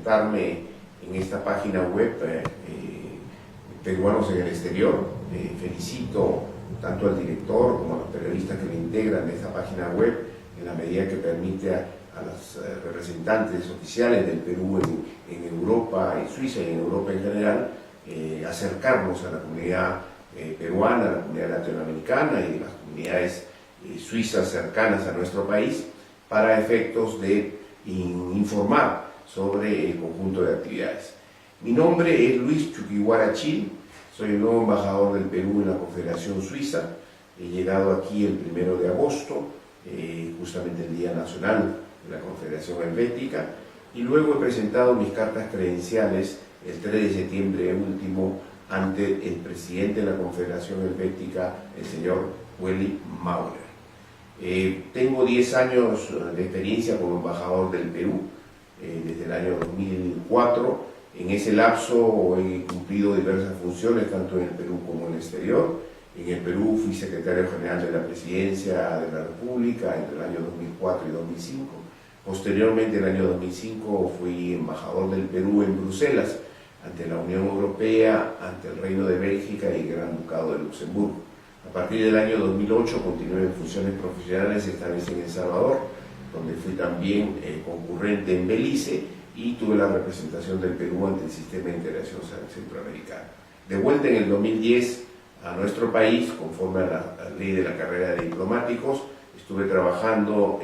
presentarme en esta página web Peruanos en el Exterior. Felicito tanto al director como a los periodistas que le integran de esta página web, en la medida que permite a los representantes oficiales del Perú en Europa, en Suiza y en Europa en general, acercarnos a la comunidad peruana, a la comunidad latinoamericana y las comunidades suizas cercanas a nuestro país, para efectos de informar sobre el conjunto de actividades. Mi nombre es Luis Chuquiguarachil, soy el nuevo embajador del Perú en la Confederación Suiza. He llegado aquí el 1 de agosto, justamente el Día Nacional de la Confederación Helvética, y luego he presentado mis cartas credenciales el 3 de septiembre último ante el presidente de la Confederación Helvética, el señor Ueli Maurer. Tengo 10 años de experiencia como embajador del Perú, desde el año 2004. En ese lapso he cumplido diversas funciones, tanto en el Perú como en el exterior. En el Perú fui secretario general de la Presidencia de la República entre el año 2004 y 2005. Posteriormente, en el año 2005, fui embajador del Perú en Bruselas, ante la Unión Europea, ante el Reino de Bélgica y el Gran Ducado de Luxemburgo. A partir del año 2008 continué en funciones profesionales, esta vez en El Salvador, donde fui también concurrente en Belice y tuve la representación del Perú ante el Sistema de Integración Centroamericana. De vuelta en el 2010 a nuestro país, conforme a la ley de la carrera de diplomáticos, estuve trabajando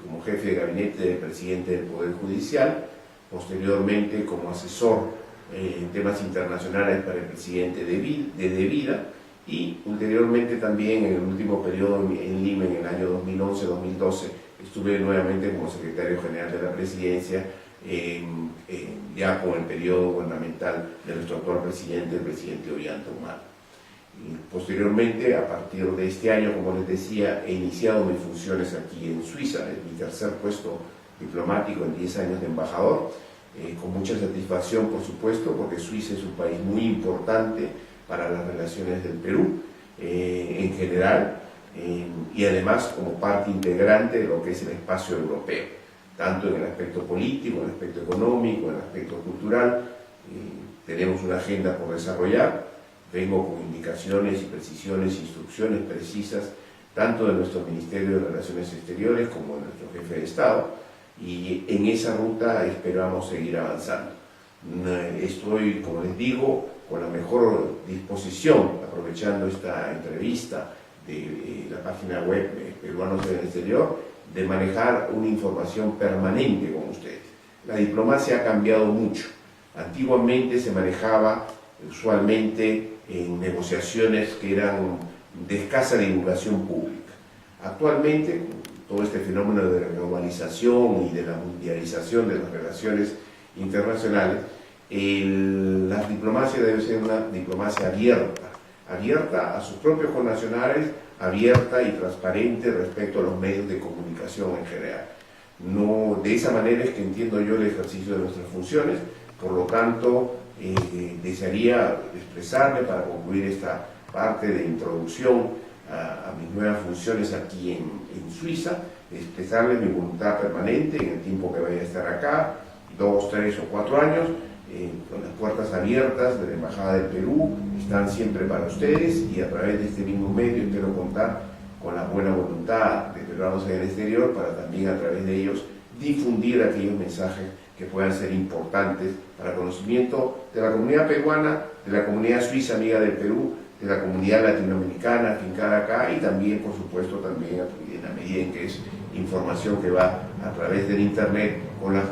como jefe de gabinete del presidente del Poder Judicial, posteriormente como asesor en temas internacionales para el presidente de Vida, y ulteriormente también en el último periodo en Lima, en el año 2011-2012, estuve nuevamente como secretario general de la presidencia, ya con el periodo gubernamental de nuestro actual presidente, el presidente Ollanta Humala. Posteriormente, a partir de este año, como les decía, he iniciado mis funciones aquí en Suiza, es mi tercer puesto diplomático en 10 años de embajador, con mucha satisfacción, por supuesto, porque Suiza es un país muy importante para las relaciones del Perú en general, y además como parte integrante de lo que es el espacio europeo, tanto en el aspecto político, en el aspecto económico, en el aspecto cultural. Tenemos una agenda por desarrollar. Vengo con indicaciones y precisiones, instrucciones precisas, tanto de nuestro Ministerio de Relaciones Exteriores como de nuestro jefe de Estado, y en esa ruta esperamos seguir avanzando. Estoy, como les digo, con la mejor disposición, aprovechando esta entrevista de la página web Peruanos en el Exterior, de manejar una información permanente con ustedes. La diplomacia ha cambiado mucho. Antiguamente se manejaba usualmente en negociaciones que eran de escasa divulgación pública. Actualmente, todo este fenómeno de la globalización y de la mundialización de las relaciones internacionales, la diplomacia debe ser una diplomacia abierta a sus propios connacionales, abierta y transparente respecto a los medios de comunicación en general. No, de esa manera es que entiendo yo el ejercicio de nuestras funciones. Por lo tanto, desearía expresarme para concluir esta parte de introducción a mis nuevas funciones aquí en Suiza, expresarles mi voluntad permanente en el tiempo que vaya a estar acá, 2, 3 o 4 años, con las puertas abiertas de la Embajada del Perú, están siempre para ustedes, y a través de este mismo medio espero contar con la buena voluntad de Peruanos en el Exterior para también a través de ellos difundir aquellos mensajes que puedan ser importantes para el conocimiento de la comunidad peruana, de la comunidad suiza amiga del Perú, de la comunidad latinoamericana afincada acá, y también, por supuesto, también en la medida en que es información que va a través del Internet con la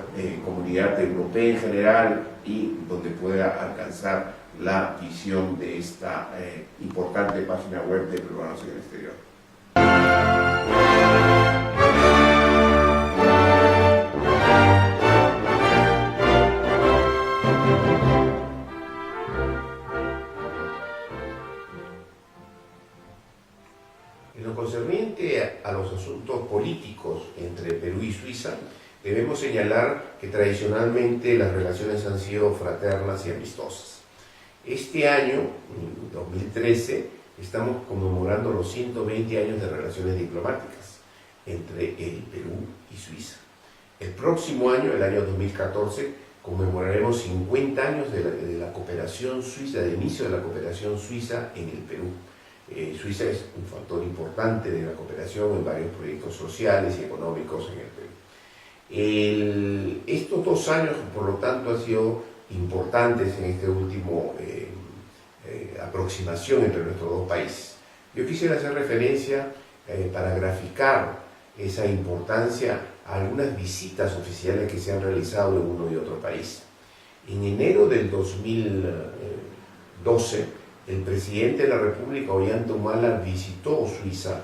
comunidad europea en general, y donde pueda alcanzar la visión de esta importante página web de Peruanos en el Exterior. En lo concerniente a los asuntos políticos entre Perú y Suiza, debemos señalar que tradicionalmente las relaciones han sido fraternas y amistosas. Este año, 2013, estamos conmemorando los 120 años de relaciones diplomáticas entre el Perú y Suiza. El próximo año, el año 2014, conmemoraremos 50 años de la cooperación suiza, del inicio de la cooperación suiza en el Perú. Suiza es un factor importante de la cooperación en varios proyectos sociales y económicos en el Perú. Estos 2 años, por lo tanto, han sido importantes en este último aproximación entre nuestros dos países. Yo quisiera hacer referencia, para graficar esa importancia, a algunas visitas oficiales que se han realizado en uno y otro país. En enero del 2012, el presidente de la República, Ollanta Humala, visitó Suiza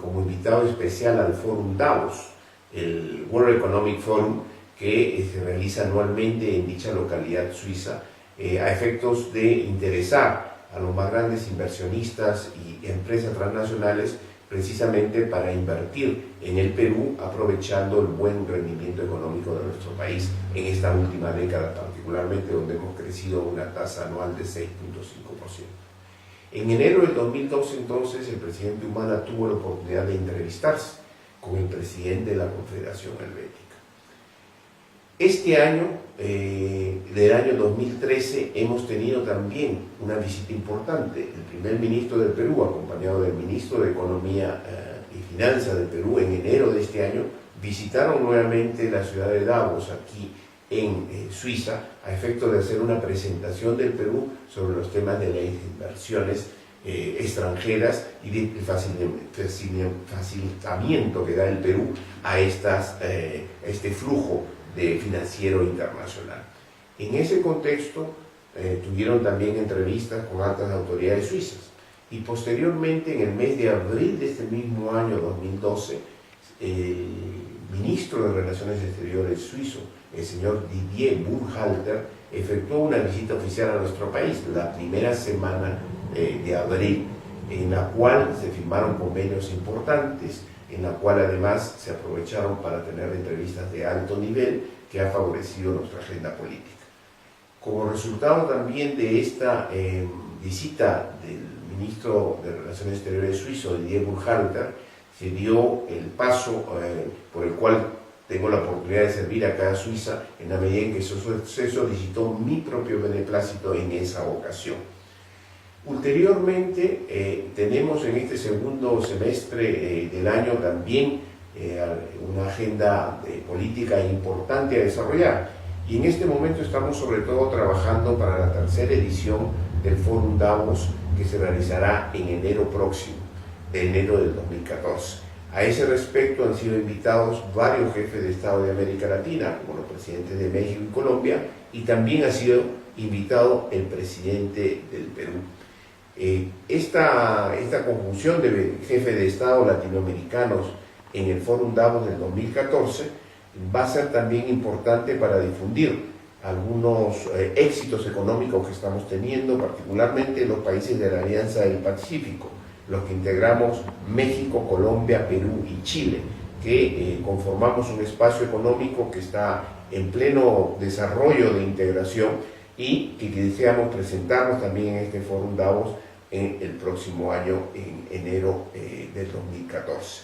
como invitado especial al Fórum Davos, el World Economic Forum, que se realiza anualmente en dicha localidad suiza, a efectos de interesar a los más grandes inversionistas y empresas transnacionales precisamente para invertir en el Perú, aprovechando el buen rendimiento económico de nuestro país en esta última década, particularmente donde hemos crecido a una tasa anual de 6.5%. En enero del 2012, entonces, el presidente Humala tuvo la oportunidad de entrevistarse con el presidente de la Confederación Helvética. Este año, del año 2013, hemos tenido también una visita importante. El primer ministro del Perú, acompañado del ministro de Economía y Finanzas del Perú, en enero de este año, visitaron nuevamente la ciudad de Davos, aquí en Suiza, a efecto de hacer una presentación del Perú sobre los temas de las inversiones extranjeras y de facilitamiento que da el Perú a este flujo financiero internacional. En ese contexto tuvieron también entrevistas con altas autoridades suizas, y posteriormente, en el mes de abril de este mismo año 2012, el ministro de Relaciones Exteriores suizo, el señor Didier Burkhalter, efectuó una visita oficial a nuestro país la primera semana de abril, en la cual se firmaron convenios importantes, en la cual además se aprovecharon para tener entrevistas de alto nivel que ha favorecido nuestra agenda política. Como resultado también de esta visita del ministro de Relaciones Exteriores suizo, Didier Burkhalter, se dio el paso por el cual tengo la oportunidad de servir acá a Suiza, en la medida en que se solicitó mi propio beneplácito en esa ocasión. Ulteriormente, tenemos en este segundo semestre del año también una agenda política importante a desarrollar, y en este momento estamos sobre todo trabajando para la tercera edición del Fórum Davos, que se realizará en enero próximo, enero del 2014. A ese respecto han sido invitados varios jefes de Estado de América Latina, como los presidentes de México y Colombia, y también ha sido invitado el presidente del Perú. Esta conjunción de jefes de Estado latinoamericanos en el Fórum Davos del 2014 va a ser también importante para difundir algunos éxitos económicos que estamos teniendo, particularmente en los países de la Alianza del Pacífico, los que integramos México, Colombia, Perú y Chile, que conformamos un espacio económico que está en pleno desarrollo de integración y que deseamos presentarnos también en este Fórum Davos en el próximo año, en enero del 2014.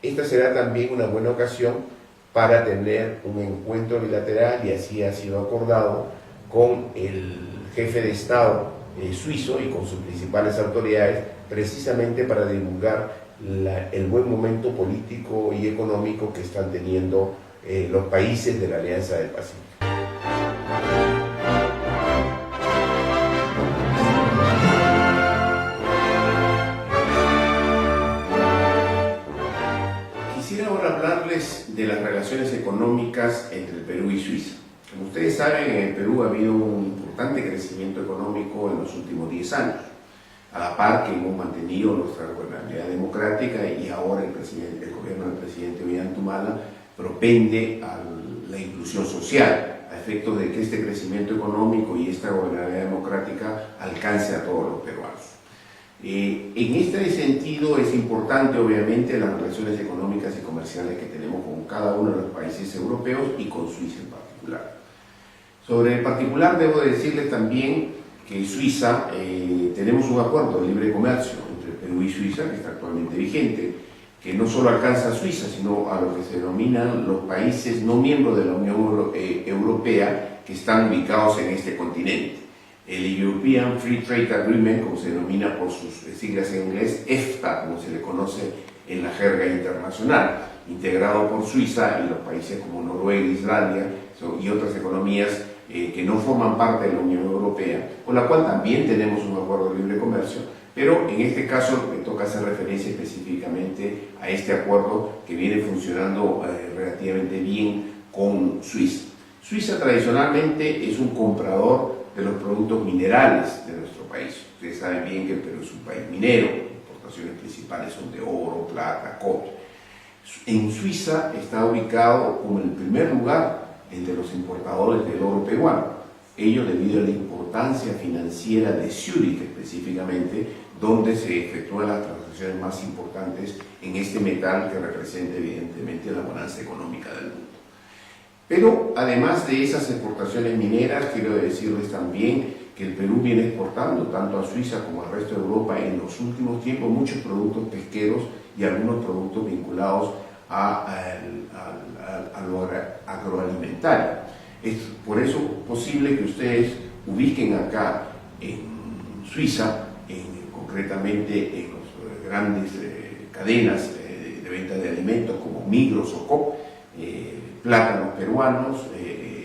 Esta será también una buena ocasión para tener un encuentro bilateral, y así ha sido acordado, con el jefe de Estado suizo y con sus principales autoridades, precisamente para divulgar el buen momento político y económico que están teniendo los países de la Alianza del Pacífico. Quisiera ahora hablarles de las relaciones económicas entre el Perú y Suiza. Como ustedes saben, en el Perú ha habido un importante crecimiento económico en los últimos 10 años, a la par que hemos mantenido nuestra gobernabilidad democrática, y ahora el gobierno del presidente Ollanta Humala propende a la inclusión social, a efectos de que este crecimiento económico y esta gobernabilidad democrática alcance a todos los peruanos. En este sentido es importante, obviamente, las relaciones económicas y comerciales que tenemos con cada uno de los países europeos y con Suiza en particular. Sobre el particular, debo decirles también que Suiza, tenemos un acuerdo de libre comercio entre Perú y Suiza, que está actualmente vigente, que no solo alcanza a Suiza, sino a lo que se denominan los países no miembros de la Unión Europea que están ubicados en este continente. El European Free Trade Agreement, como se denomina por sus siglas en inglés, EFTA, como se le conoce en la jerga internacional, integrado por Suiza y los países como Noruega, Islandia y otras economías que no forman parte de la Unión Europea, con la cual también tenemos un acuerdo de libre comercio, pero en este caso me toca hacer referencia específicamente a este acuerdo que viene funcionando relativamente bien con Suiza. Suiza tradicionalmente es un comprador de los productos minerales de nuestro país. Ustedes saben bien que el Perú es un país minero, las importaciones principales son de oro, plata, cobre. En Suiza está ubicado como el primer lugar entre los importadores del oro peruano, ello debido a la importancia financiera de Zúrich específicamente, donde se efectúan las transacciones más importantes en este metal que representa evidentemente la bonanza económica del mundo. Pero además de esas exportaciones mineras, quiero decirles también que el Perú viene exportando tanto a Suiza como al resto de Europa en los últimos tiempos muchos productos pesqueros y algunos productos vinculados a lo agroalimentario. Es por eso posible que ustedes ubiquen acá en Suiza, concretamente en las grandes cadenas de venta de alimentos como Migros o Coop, plátanos peruanos,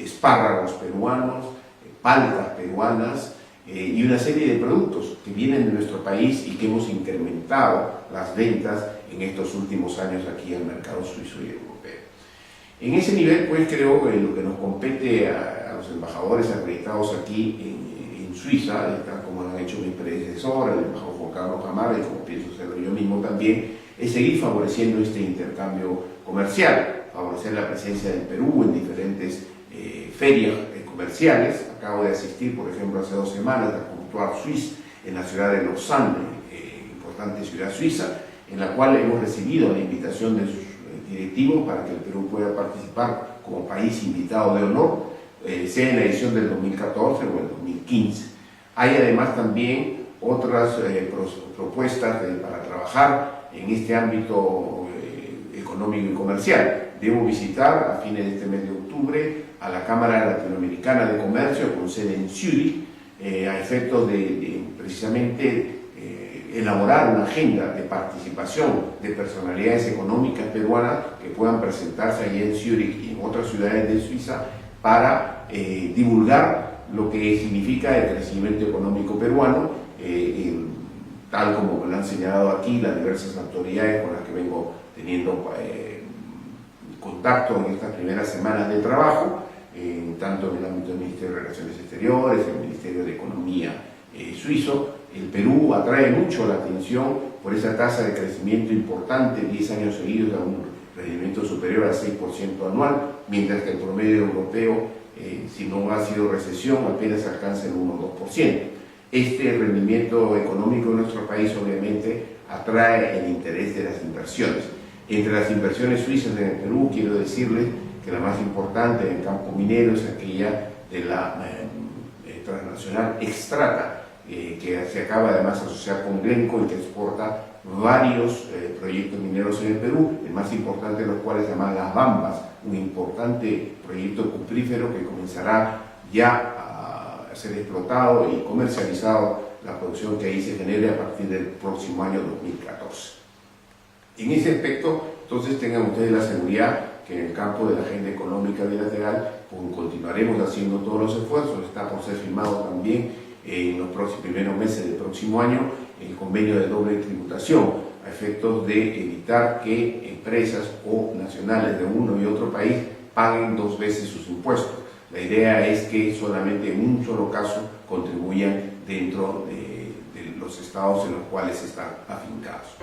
espárragos peruanos, paltas peruanas y una serie de productos que vienen de nuestro país y que hemos incrementado las ventas en estos últimos años aquí al mercado suizo y europeo. En ese nivel, pues creo que lo que nos compete a los embajadores acreditados aquí en Suiza, tal como lo han hecho mi predecesor, el embajador Juan Carlos Camara, y como pienso hacerlo yo mismo también, es seguir favoreciendo este intercambio comercial, favorecer la presencia del Perú en diferentes ferias comerciales. Acabo de asistir, por ejemplo, hace 2 semanas a Comptoir Suisse en la ciudad de Lausanne, importante ciudad suiza, en la cual hemos recibido la invitación de sus directivos para que el Perú pueda participar como país invitado de honor, sea en la edición del 2014 o el 2015. Hay además también otras propuestas para trabajar en este ámbito económico y comercial. Debo visitar a fines de este mes de octubre a la Cámara Latinoamericana de Comercio con sede en Zúrich, a efectos de precisamente elaborar una agenda de participación de personalidades económicas peruanas que puedan presentarse allí en Zúrich y en otras ciudades de Suiza para divulgar lo que significa el crecimiento económico peruano, tal como lo han señalado aquí las diversas autoridades con las que vengo teniendo contacto en estas primeras semanas de trabajo, tanto en el ámbito del Ministerio de Relaciones Exteriores, el Ministerio de Economía suizo. El Perú atrae mucho la atención por esa tasa de crecimiento importante, 10 años seguidos a un rendimiento superior al 6% anual, mientras que el promedio europeo, si no ha sido recesión, apenas alcanza el 1 o 2%. Este rendimiento económico de nuestro país obviamente atrae el interés de las inversiones. Entre las inversiones suizas en el Perú, quiero decirles que la más importante en el campo minero es aquella de la transnacional Xstrata, que se acaba además de asociar con Glencore y que exporta varios proyectos mineros en el Perú, el más importante de los cuales se llama Las Bambas, un importante proyecto cuprífero que comenzará ya a ser explotado y comercializado, la producción que ahí se genere a partir del próximo año 2014. En ese aspecto, entonces tengan ustedes la seguridad que en el campo de la agenda económica bilateral continuaremos haciendo todos los esfuerzos. Está por ser firmado también en los primeros meses del próximo año el convenio de doble tributación a efectos de evitar que empresas o nacionales de uno y otro país paguen 2 veces sus impuestos. La idea es que solamente en un solo caso contribuyan dentro de los estados en los cuales están afincados.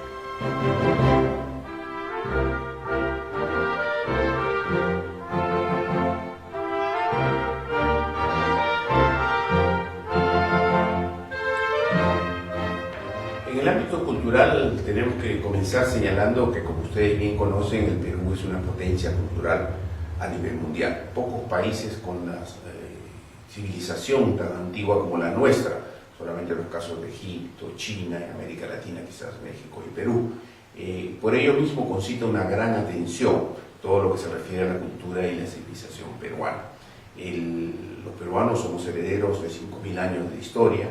En el ámbito cultural tenemos que comenzar señalando que, como ustedes bien conocen, el Perú es una potencia cultural a nivel mundial. Pocos países con la civilización tan antigua como la nuestra, solamente los casos de Egipto, China, en América Latina quizás México y Perú, Por ello mismo concita una gran atención todo lo que se refiere a la cultura y la civilización peruana. Los peruanos somos herederos de 5.000 años de historia.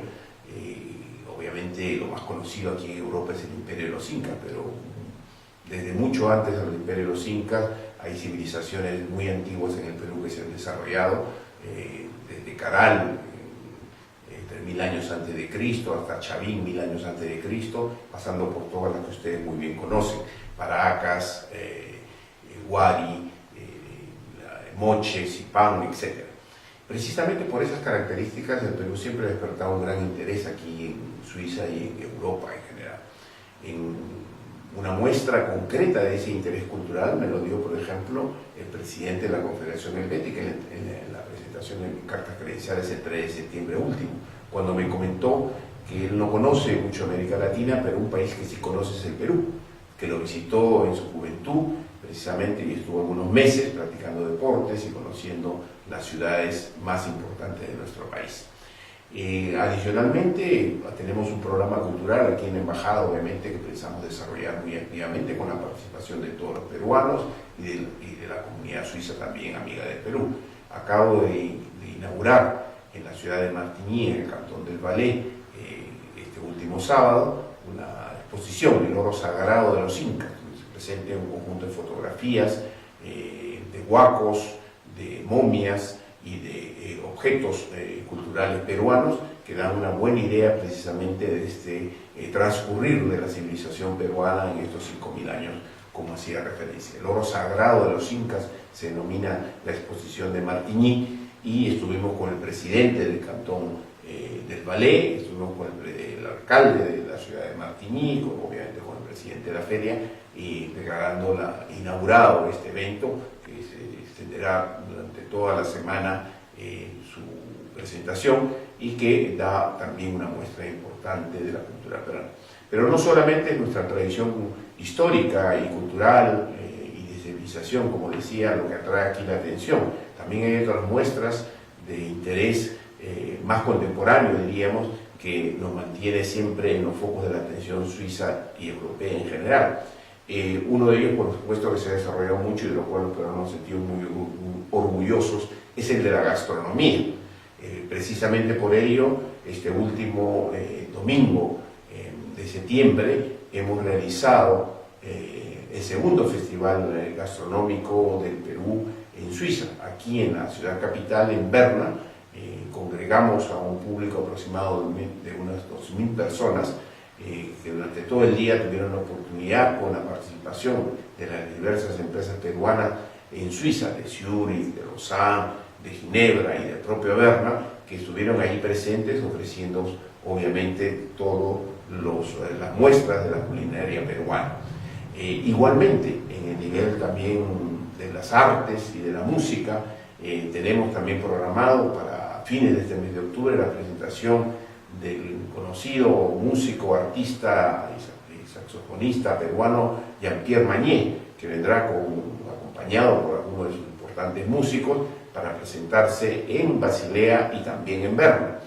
Obviamente lo más conocido aquí en Europa es el Imperio de los Incas, pero desde mucho antes del Imperio de los Incas hay civilizaciones muy antiguas en el Perú que se han desarrollado, desde Caral, 3.000 años antes de Cristo, hasta Chavín, 1.000 años antes de Cristo, pasando por todas las que ustedes muy bien conocen: Paracas, Huari, Moche, Zipán, etc. Precisamente por esas características, el Perú siempre ha despertado un gran interés aquí en Suiza y en Europa en general. Una muestra concreta de ese interés cultural me lo dio, por ejemplo, el presidente de la Confederación Helvética en la presentación de mis cartas credenciales el 3 de septiembre último, cuando me comentó que él no conoce mucho América Latina, pero un país que sí conoce es el Perú, que lo visitó en su juventud precisamente y estuvo algunos meses practicando deportes y conociendo las ciudades más importantes de nuestro país. Adicionalmente, tenemos un programa cultural aquí en la Embajada, obviamente, que pensamos desarrollar muy activamente con la participación de todos los peruanos y de la comunidad suiza también, amiga del Perú. Acabo de inaugurar en la ciudad de Martigny, en el cantón del Valais, este último sábado, una exposición, El oro sagrado de los Incas, donde se presenta un conjunto de fotografías, de huacos, de momias y de objetos culturales peruanos que dan una buena idea precisamente de este transcurrir de la civilización peruana en estos 5.000 años, como hacía referencia. El oro sagrado de los Incas se denomina la exposición de Martigny, y estuvimos con el presidente del cantón del Valais, estuvimos con el alcalde de la ciudad de Martigny, obviamente con el presidente de la feria, y inaugurado este evento que se extenderá durante toda la semana su presentación y que da también una muestra importante de la cultura peruana. Pero no solamente es nuestra tradición histórica y cultural y de civilización, como decía, lo que atrae aquí la atención. También hay otras muestras de interés más contemporáneo, diríamos, que nos mantiene siempre en los focos de la atención suiza y europea en general. Uno de ellos, por supuesto, que se ha desarrollado mucho y de lo cual los peruanos nos sentimos muy orgullosos, es el de la gastronomía. Precisamente por ello, este último domingo de septiembre hemos realizado el segundo festival gastronómico del Perú en Suiza, aquí en la ciudad capital, en Berna. Congregamos a un público aproximado de unas 2.000 personas que durante todo el día tuvieron la oportunidad, con la participación de las diversas empresas peruanas en Suiza, de Zurich, de Lausanne, de Ginebra y del propio Berna, que estuvieron ahí presentes ofreciendo obviamente todas las muestras de la culinaria peruana. Igualmente, en el nivel también de las artes y de la música, tenemos también programado para fines de este mes de octubre la presentación del conocido músico, artista y saxofonista peruano Jean-Pierre Magné, que vendrá acompañado por algunos de sus importantes músicos para presentarse en Basilea y también en Berna,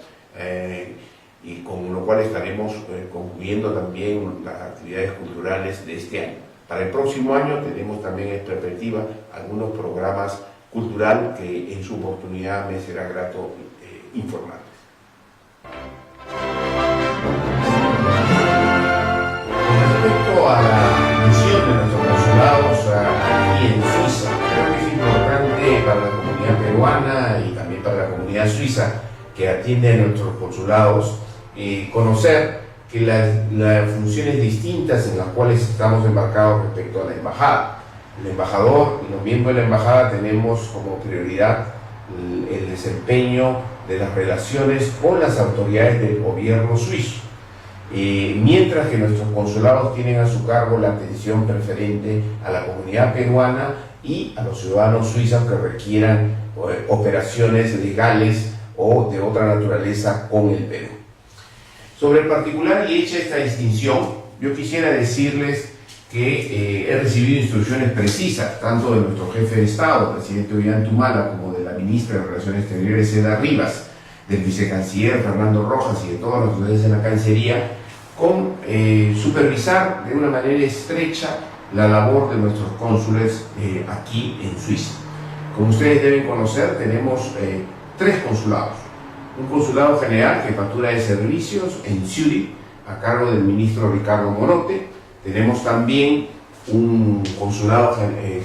y con lo cual estaremos concluyendo también las actividades culturales de este año. Para el próximo año tenemos también en perspectiva algunos programas culturales que en su oportunidad me será grato informarles. Respecto a la misión de nuestros consulados aquí en Suiza, creo que es importante para la comunidad peruana y también para la comunidad suiza que atiende a nuestros consulados conocer que las funciones distintas en las cuales estamos embarcados respecto a la embajada. El embajador y los miembros de la embajada tenemos como prioridad el desempeño de las relaciones con las autoridades del gobierno suizo, mientras que nuestros consulados tienen a su cargo la atención preferente a la comunidad peruana y a los ciudadanos suizos que requieran operaciones legales o de otra naturaleza con el Perú. Sobre el particular y hecha esta distinción, yo quisiera decirles que he recibido instrucciones precisas, tanto de nuestro jefe de Estado, el presidente Ollanta, como de la ministra de Relaciones Exteriores, Seda Rivas, del vicecanciller Fernando Rojas y de todas las autoridades de la Cancillería, con supervisar de una manera estrecha la labor de nuestros cónsules aquí en Suiza. Como ustedes deben conocer, tenemos 3 consulados. Un consulado general, jefatura de servicios en Zúrich, a cargo del ministro Ricardo Morote. Tenemos también un consulado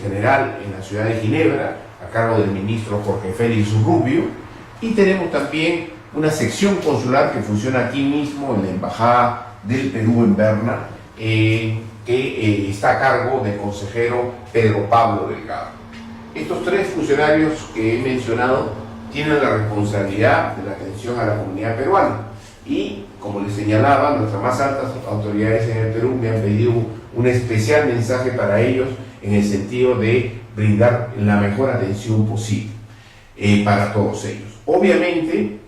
general en la ciudad de Ginebra, a cargo del ministro Jorge Félix Rubio. Y tenemos también una sección consular que funciona aquí mismo en la Embajada del Perú en Berna, que está a cargo del consejero Pedro Pablo Delgado. Estos 3 funcionarios que he mencionado tienen la responsabilidad de la atención a la comunidad peruana y, como les señalaba, nuestras más altas autoridades en el Perú me han pedido un especial mensaje para ellos en el sentido de brindar la mejor atención posible para todos ellos. Obviamente,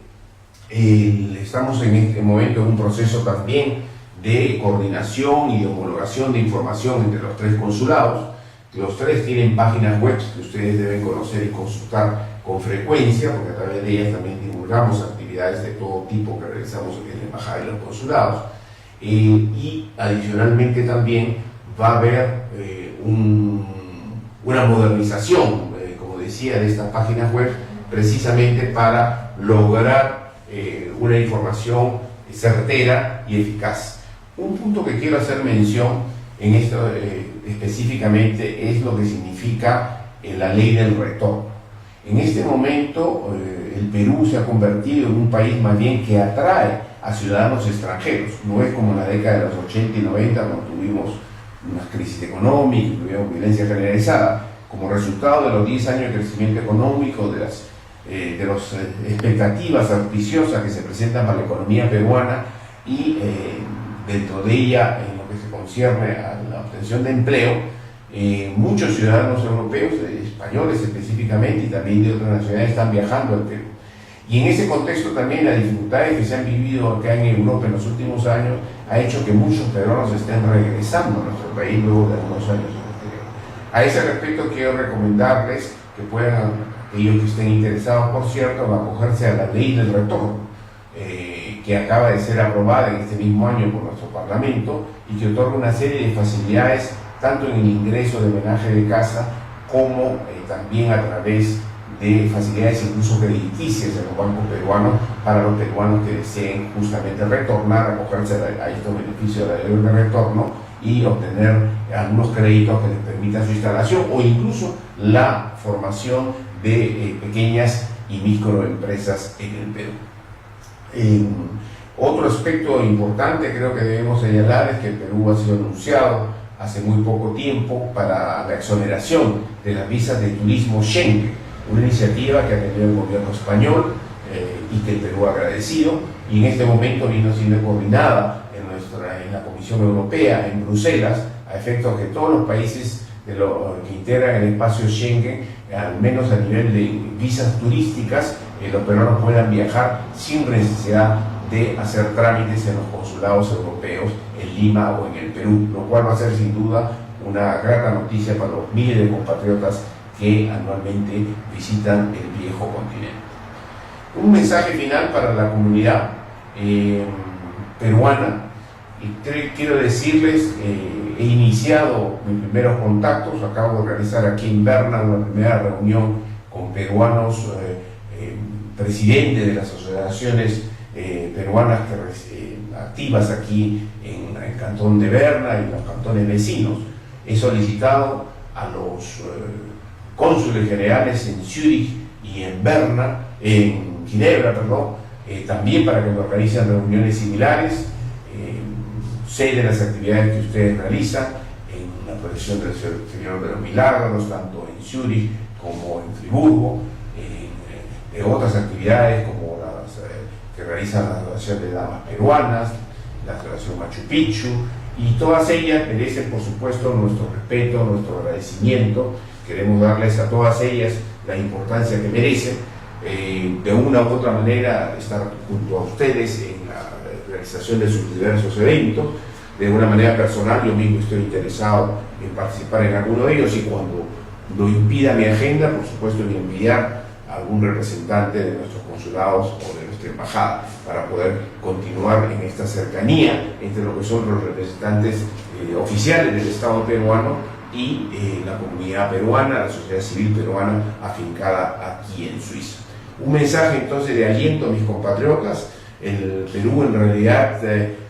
estamos en este momento en un proceso también de coordinación y de homologación de información entre los 3 consulados. Los 3 tienen páginas web que ustedes deben conocer y consultar con frecuencia, porque a través de ellas también divulgamos actividades de todo tipo que realizamos en la embajada y los consulados. Y adicionalmente también va a haber una modernización, como decía, de estas páginas web, precisamente para lograr una información certera y eficaz. Un punto que quiero hacer mención en esto específicamente es lo que significa la ley del retorno. En este momento el Perú se ha convertido en un país más bien que atrae a ciudadanos extranjeros. No es como en la década de los 80 y 90 cuando tuvimos una crisis económica, tuvimos violencia generalizada. Como resultado de los 10 años de crecimiento económico, de las expectativas auspiciosas que se presentan para la economía peruana y dentro de ella, en lo que se concierne a la obtención de empleo, muchos ciudadanos europeos, españoles específicamente, y también de otras nacionalidades, están viajando al Perú. Y en ese contexto también las dificultades que se han vivido acá en Europa en los últimos años ha hecho que muchos peruanos estén regresando a nuestro país luego de algunos años en el exterior. A ese respecto quiero recomendarles que puedan, aquellos que estén interesados, por cierto, acogerse a la ley del retorno, que acaba de ser aprobada en este mismo año por nuestro Parlamento y que otorga una serie de facilidades tanto en el ingreso de homenaje de casa como también a través de facilidades incluso crediticias en los bancos peruanos para los peruanos que deseen justamente retornar, acogerse a estos beneficios de la ley de retorno y obtener algunos créditos que les permitan su instalación o incluso la formación de pequeñas y microempresas en el Perú. Otro aspecto importante creo que debemos señalar es que el Perú ha sido anunciado hace muy poco tiempo para la exoneración de las visas de turismo Schengen, una iniciativa que ha tenido el gobierno español y que el Perú ha agradecido, y en este momento vino siendo coordinada en la Comisión Europea en Bruselas, a efectos que todos los países que integran el espacio Schengen, al menos a nivel de visas turísticas, los peruanos puedan viajar sin necesidad de hacer trámites en los consulados europeos en Lima o en el Perú, lo cual va a ser sin duda una grata noticia para los miles de compatriotas que anualmente visitan el viejo continente. Un mensaje final para la comunidad peruana, y quiero decirles, he iniciado mis primeros contactos, acabo de realizar aquí en Berna una primera reunión con peruanos, presidentes de las asociaciones peruanas activas aquí en el cantón de Berna y los cantones vecinos. He solicitado a los cónsules generales en Zúrich y en Berna, en Ginebra, perdón, también para que me organicen reuniones similares. Sé de las actividades que ustedes realizan en la procesión del Señor de los Milagros, tanto en Zúrich como en Friburgo, de otras actividades como las que realizan la Asociación de Damas Peruanas, la Asociación Machu Picchu, y todas ellas merecen, por supuesto, nuestro respeto, nuestro agradecimiento. Queremos darles a todas ellas la importancia que merecen, de una u otra manera estar junto a ustedes en la realización de sus diversos eventos. De una manera personal, yo mismo estoy interesado en participar en alguno de ellos, y cuando lo impida mi agenda, por supuesto, en enviar a algún representante de nuestros consulados o de nuestra embajada, para poder continuar en esta cercanía entre lo que son los representantes oficiales del Estado peruano y la comunidad peruana, la sociedad civil peruana afincada aquí en Suiza. Un mensaje entonces de aliento a mis compatriotas. El Perú en realidad,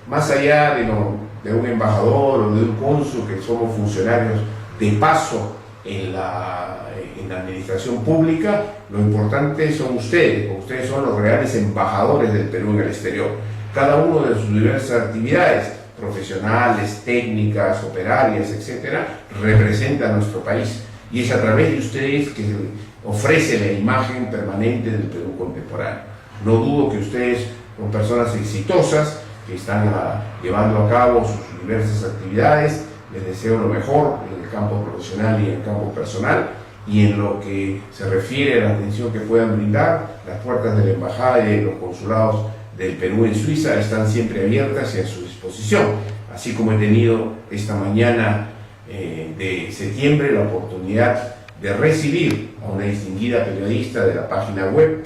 más allá de un embajador o de un cónsul, que somos funcionarios de paso en la administración pública, lo importante son ustedes son los reales embajadores del Perú en el exterior. Cada uno de sus diversas actividades, profesionales, técnicas, operarias, etcétera, representa a nuestro país. Y es a través de ustedes que se ofrece la imagen permanente del Perú contemporáneo. No dudo que ustedes son personas exitosas, que están llevando a cabo sus diversas actividades. Les deseo lo mejor en el campo profesional y en el campo personal, y en lo que se refiere a la atención que puedan brindar, las puertas de la embajada y de los consulados del Perú en Suiza están siempre abiertas y a su disposición, así como he tenido esta mañana de septiembre la oportunidad de recibir a una distinguida periodista de la página web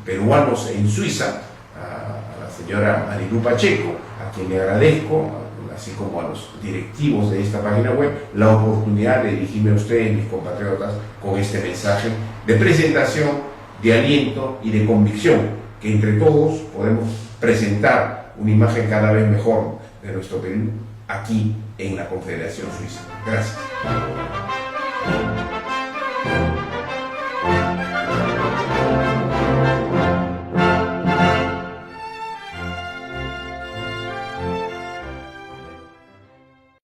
Peruanos en Suiza, a la señora Marilu Pacheco, a quien le agradezco, así como a los directivos de esta página web, la oportunidad de dirigirme a ustedes, mis compatriotas, con este mensaje de presentación, de aliento y de convicción, que entre todos podemos presentar una imagen cada vez mejor de nuestro Perú aquí en la Confederación Suiza. Gracias.